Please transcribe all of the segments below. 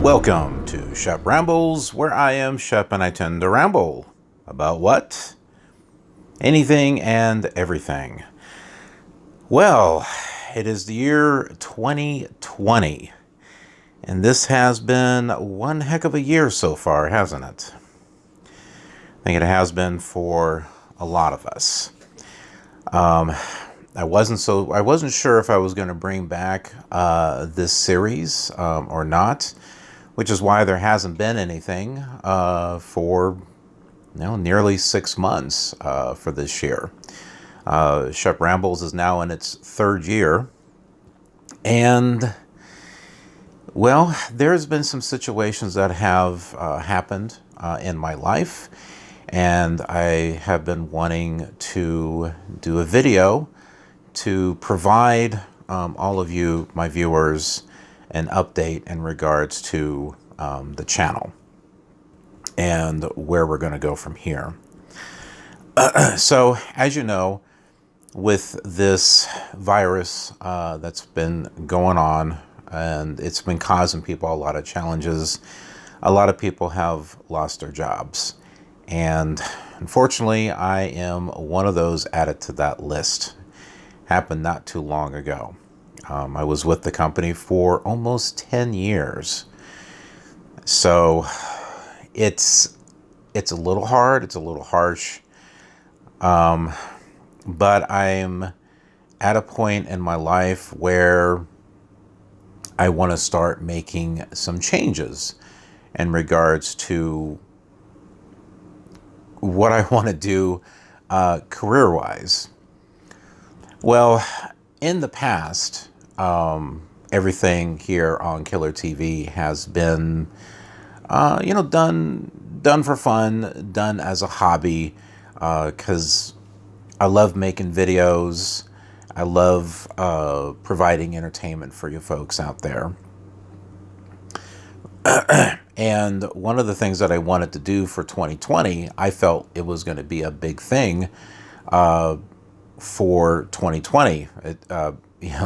Welcome to Shep Rambles, where I am Shep and I tend to ramble. About what? Anything and everything. Well, it is the year 2020, and this has been one heck of a year so far, hasn't it? I think it has been for a lot of us. I wasn't sure if I was going to bring back this series or not, which is why there hasn't been anything for nearly 6 months for this year. Shep Rambles is now in its third year, and well, there's been some situations that have happened in my life, and I have been wanting to do a video to provide all of you, my viewers, an update in regards to the channel and where we're going to go from here. So, as you know, with this virus that's been going on, and it's been causing people a lot of challenges, a lot of people have lost their jobs. And unfortunately, I am one of those added to that list. Happened not too long ago. I was with the company for almost 10 years. So it's a little hard, it's a little harsh. But I'm at a point in my life where I want to start making some changes in regards to what I want to do career-wise. Well, in the past, everything here on KILR TV has been, done for fun, done as a hobby, because I love making videos. I love providing entertainment for you folks out there. And one of the things that I wanted to do for 2020, I felt it was going to be a big thing for 2020.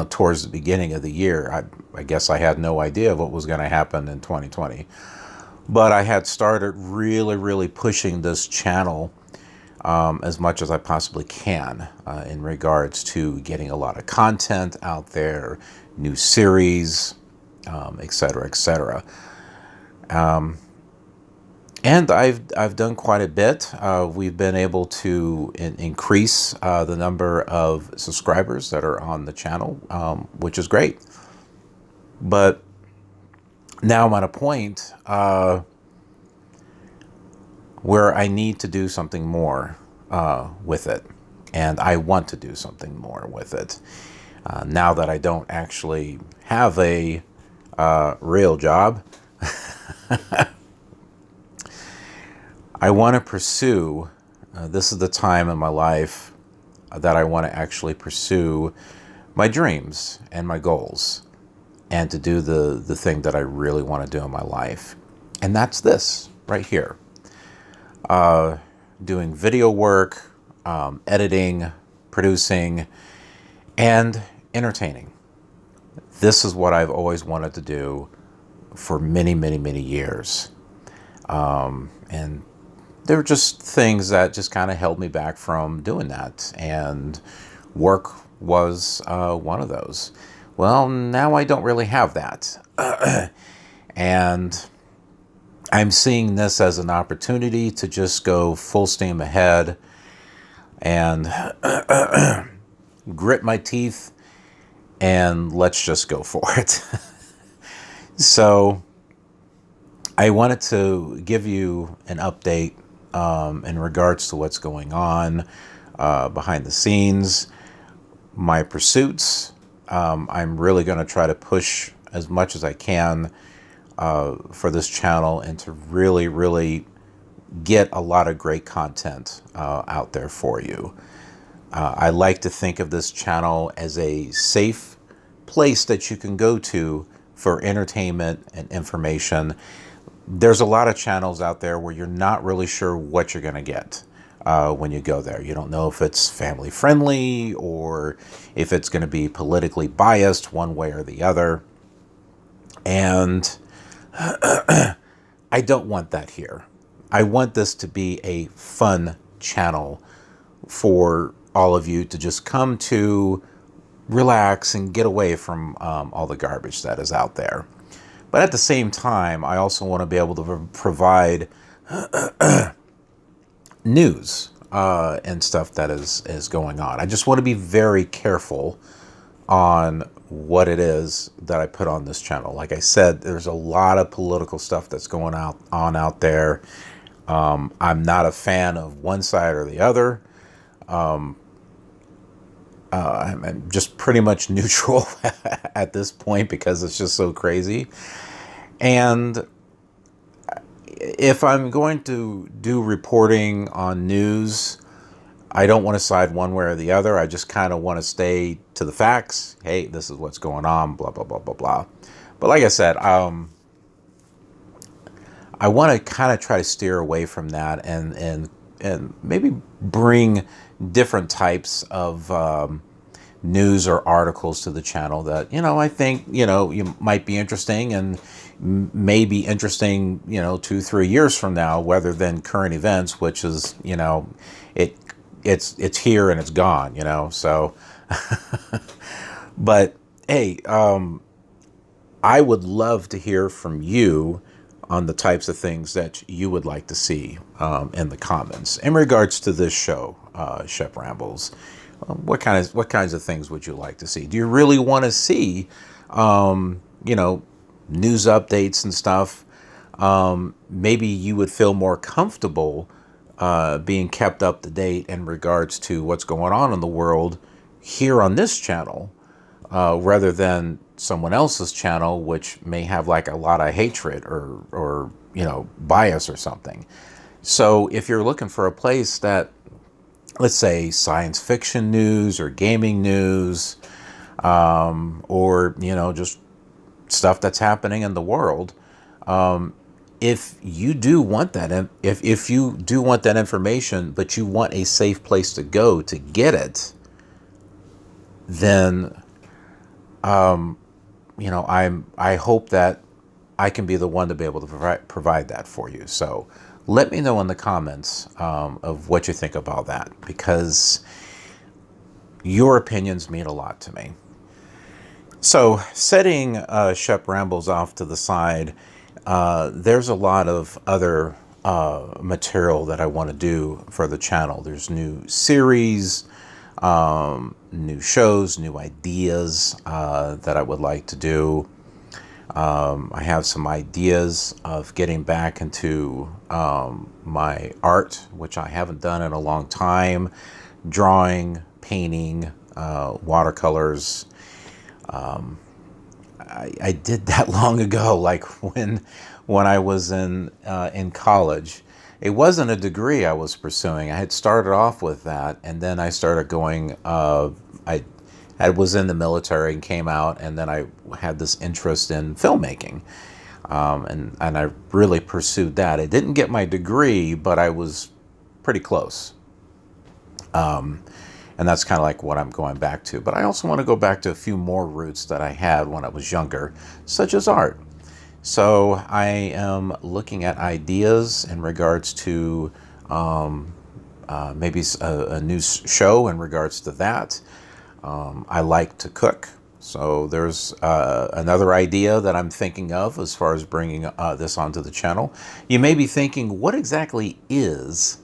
Towards the beginning of the year, I guess I had no idea what was going to happen in 2020. But I had started really pushing this channel as much as I possibly can in regards to getting a lot of content out there, new series, etc., etc. And I've done quite a bit. We've been able to increase the number of subscribers that are on the channel, which is great. But now I'm at a point where I need to do something more with it. And I want to do something more with it. Now that I don't actually have a real job, I want to pursue, this is the time in my life that I want to actually pursue my dreams and my goals, and to do the thing that I really want to do in my life. And that's this right here. Doing video work, editing, producing, and entertaining. This is what I've always wanted to do for many years. And there were just things that just kind of held me back from doing that. And work was one of those. Well, now I don't really have that. And I'm seeing this as an opportunity to just go full steam ahead and grit my teeth and let's just go for it. So I wanted to give you an update in regards to what's going on behind the scenes, my pursuits. I'm really going to try to push as much as I can for this channel, and to really get a lot of great content out there for you. I like to think of this channel as a safe place that you can go to for entertainment and information. There's a lot of channels out there where you're not really sure what you're going to get when you go there. You don't know if it's family friendly or if it's going to be politically biased one way or the other. And I don't want that here. I want this to be a fun channel for all of you to just come to, relax, and get away from all the garbage that is out there. But at the same time, I also want to be able to provide news and stuff that is going on. I just want to be very careful on what it is that I put on this channel. Like I said, there's a lot of political stuff that's going on out there. I'm not a fan of one side or the other. I'm just pretty much neutral at this point because it's just so crazy. And if I'm going to do reporting on news, I don't want to side one way or the other. I just kind of want to stay to the facts. Hey, this is what's going on, blah, blah, blah, blah, blah. But like I said, I want to kind of try to steer away from that and maybe bring different types of news or articles to the channel that, I think, you might be interesting and may be interesting, 2-3 years from now, rather than current events, which is, it's here and it's gone, so. But hey, I would love to hear from you on the types of things that you would like to see in the comments in regards to this show, Shep Rambles. What kinds of things would you like to see? Do you really want to see, news updates and stuff? Maybe you would feel more comfortable being kept up to date in regards to what's going on in the world here on this channel, rather than someone else's channel, which may have like a lot of hatred or bias or something. So if you're looking for a place that, let's say, science fiction news or gaming news, or just stuff that's happening in the world, if you do want that, if you do want that information, but you want a safe place to go to get it, then I hope that I can be the one to be able to provide that for you. So let me know in the comments of what you think about that, because your opinions mean a lot to me. So setting Shep Rambles off to the side, there's a lot of other material that I want to do for the channel. There's new series, new shows, new ideas that I would like to do. I have some ideas of getting back into my art, which I haven't done in a long time. Drawing, painting, watercolors. I did that long ago, like when I was in college. It wasn't a degree I was pursuing. I had started off with that, and then I started going, I was in the military and came out, and then I had this interest in filmmaking. And I really pursued that. I didn't get my degree, but I was pretty close. And that's kind of like what I'm going back to. But I also want to go back to a few more roots that I had when I was younger, such as art. So I am looking at ideas in regards to maybe a new show in regards to that. I like to cook. So there's another idea that I'm thinking of as far as bringing this onto the channel. You may be thinking, what exactly is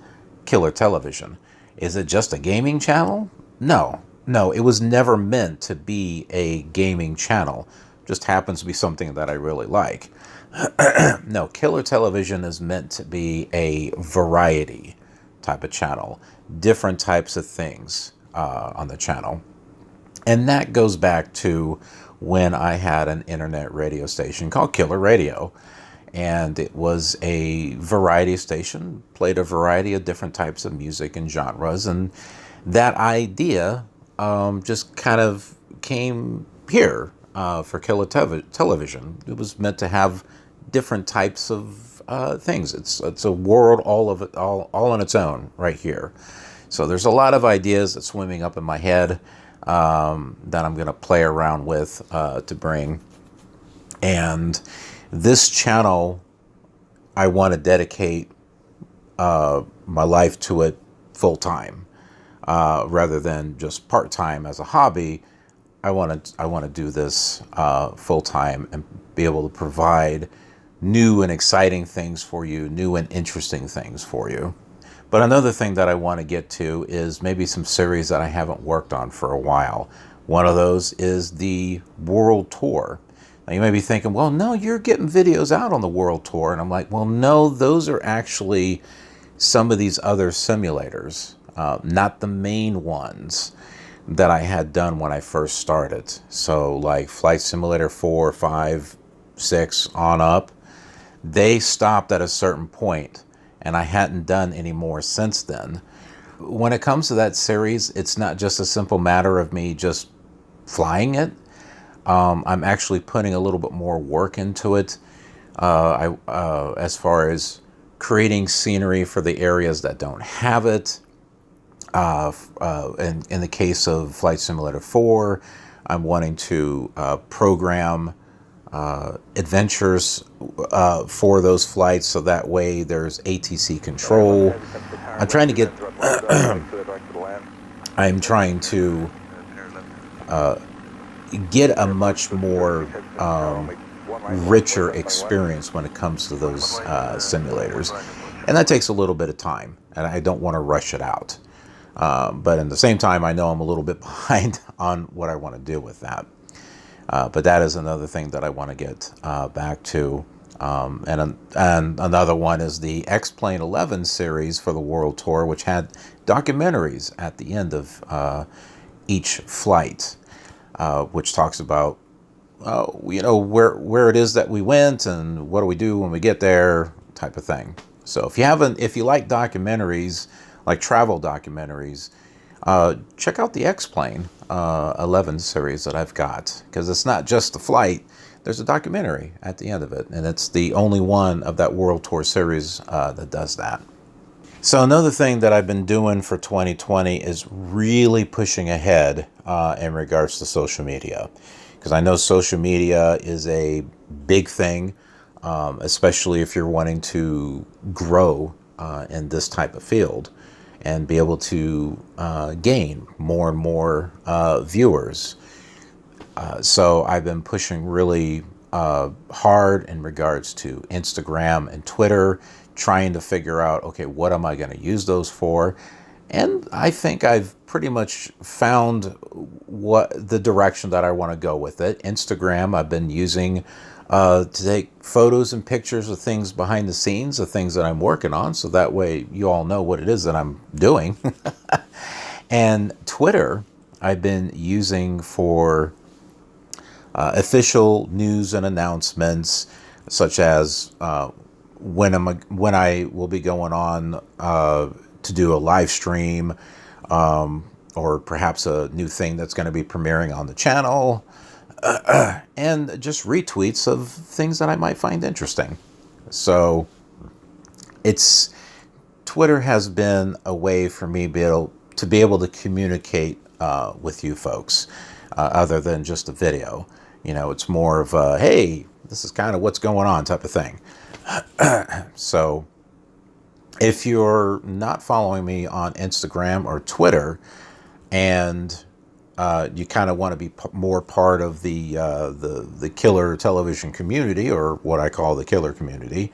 KILR Television? Is it just a gaming channel? No, it was never meant to be a gaming channel. Just happens to be something that I really like. No, KILR Television is meant to be a variety type of channel. Different types of things on the channel. And that goes back to when I had an internet radio station called KILR Radio. And it was a variety station, played a variety of different types of music and genres. And that idea just kind of came here. for KILR television. It was meant to have different types of things. It's a world all on its own right here. So there's a lot of ideas that's swimming up in my head that I'm going to play around with to bring. And this channel, I want to dedicate my life to it full time, rather than just part time as a hobby. I want to do this full time and be able to provide new and exciting things for you, new and interesting things for you. But another thing that I want to get to is maybe some series that I haven't worked on for a while. One of those is the World Tour. Now you may be thinking, well, no, you're getting videos out on the World Tour. And I'm like, well, no, those are actually some of these other simulators, not the main ones that I had done when I first started. So like Flight Simulator 4, 5, 6 on up, they stopped at a certain point, and I hadn't done any more since then. When it comes to that series, it's not just a simple matter of me just flying it. I'm actually putting a little bit more work into it, as far as creating scenery for the areas that don't have it. In the case of Flight Simulator 4, I'm wanting to program adventures for those flights, so that way there's ATC control. I'm trying to get I'm trying to get a much more richer experience when it comes to those simulators, and that takes a little bit of time, and I don't want to rush it out. But at the same time, I know I'm a little bit behind on what I want to do with that. But that is another thing that I want to get back to. And another one is the X-Plane 11 series for the World Tour, which had documentaries at the end of each flight, which talks about where it is that we went and what do we do when we get there, type of thing. So if you like documentaries, like travel documentaries, check out the X-Plane 11 series that I've got, because it's not just the flight. There's a documentary at the end of it, and it's the only one of that World Tour series that does that. So another thing that I've been doing for 2020 is really pushing ahead in regards to social media, because I know social media is a big thing, especially if you're wanting to grow in this type of field and be able to gain more and more viewers. So I've been pushing really hard in regards to Instagram and Twitter, trying to figure out, okay, what am I going to use those for? And I think I've pretty much found what the direction that I want to go with it. Instagram, I've been using to take photos and pictures of things behind the scenes, of things that I'm working on, so that way you all know what it is that I'm doing. And Twitter, I've been using for official news and announcements, such as when I will be going on to do a live stream, or perhaps a new thing that's going to be premiering on the channel, and just retweets of things that I might find interesting. So Twitter has been a way for me to be able to communicate with you folks, other than just a video. It's more of a, hey, this is kind of what's going on type of thing. So if you're not following me on Instagram or Twitter, and you kind of want to be more part of the KILR television community, or what I call the KILR community,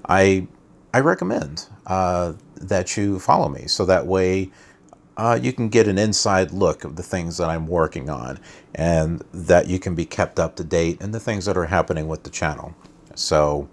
I recommend that you follow me, so that way you can get an inside look of the things that I'm working on, and that you can be kept up to date in the things that are happening with the channel. So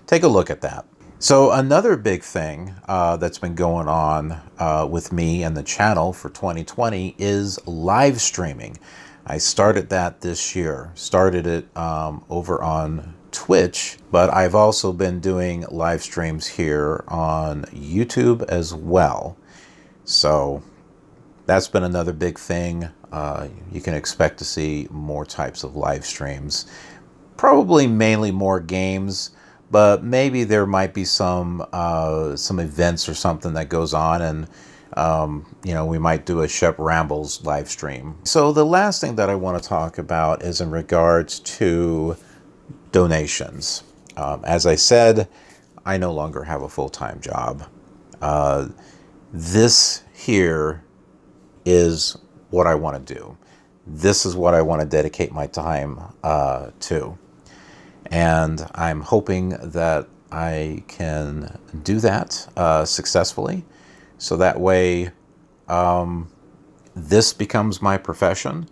take a look at that. So another big thing that's been going on with me and the channel for 2020 is live streaming. I started that this year. Started it over on Twitch, but I've also been doing live streams here on YouTube as well. So that's been another big thing you can expect to see more types of live streams. Probably mainly more games, but maybe there might be some events or something that goes on, and we might do a Shep Rambles live stream. So the last thing that I want to talk about is in regards to donations. As I said, I no longer have a full-time job. This here is what I want to do. This is what I want to dedicate my time to. And I'm hoping that I can do that successfully. So that way, this becomes my profession,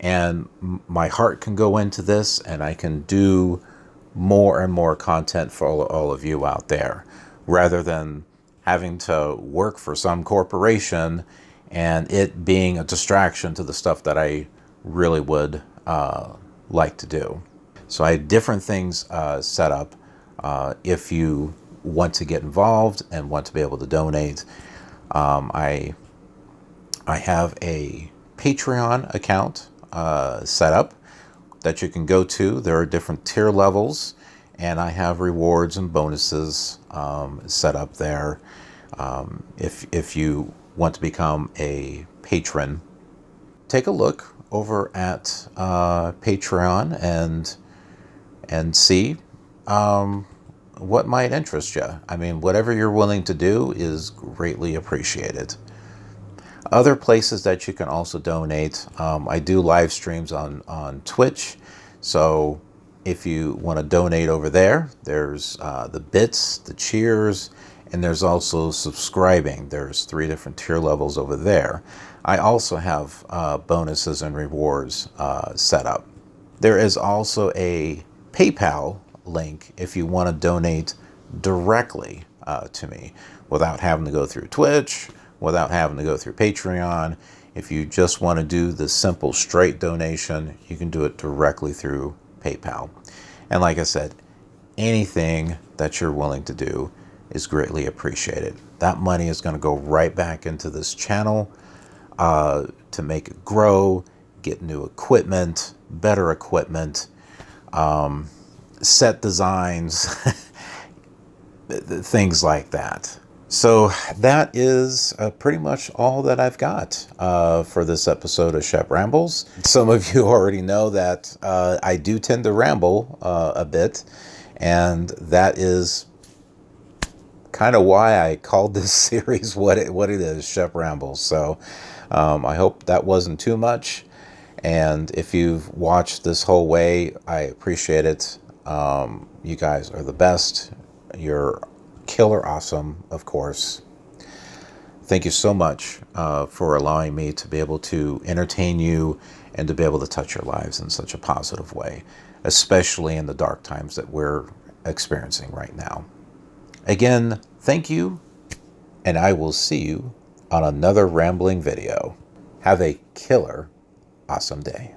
and my heart can go into this, and I can do more and more content for all of you out there, rather than having to work for some corporation and it being a distraction to the stuff that I really would like to do. So I have different things set up. If you want to get involved and want to be able to donate, I have a Patreon account set up that you can go to. There are different tier levels, and I have rewards and bonuses set up there. If you want to become a patron, take a look over at Patreon and see what might interest you. I mean, whatever you're willing to do is greatly appreciated. Other places that you can also donate, I do live streams on Twitch. So if you want to donate over there, there's the bits, the cheers, and there's also subscribing. There's 3 different tier levels over there. I also have bonuses and rewards set up. There is also a PayPal link if you want to donate directly to me without having to go through Twitch, without having to go through Patreon. If you just want to do the simple straight donation, you can do it directly through PayPal. And like I said, anything that you're willing to do is greatly appreciated. That money is going to go right back into this channel to make it grow, get new equipment, better equipment, set designs, things like that. So that is pretty much all that I've got for this episode of Shep Rambles. Some of you already know that I do tend to ramble a bit, and that is kind of why I called this series what it is, Shep Rambles. So I hope that wasn't too much. And if you've watched this whole way, I appreciate it. You guys are the best. You're killer awesome, of course. Thank you so much for allowing me to be able to entertain you and to be able to touch your lives in such a positive way, especially in the dark times that we're experiencing right now. Again, thank you, and I will see you on another rambling video. Have a killer awesome day.